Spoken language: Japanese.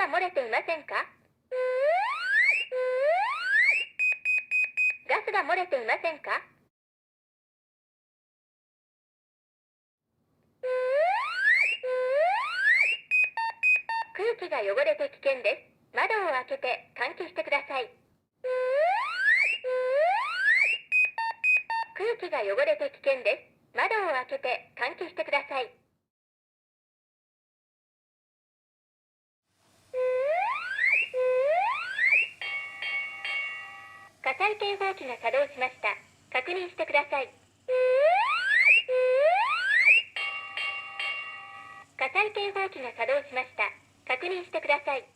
が漏れていませんか？ガスが漏れていませんか？空気が汚れて危険です。窓を開けて換気してください。空気が汚れて危険です。窓を開けて換気してください。火災警報器が作動しました。確認してください。火災警報器が作動しました。確認してください。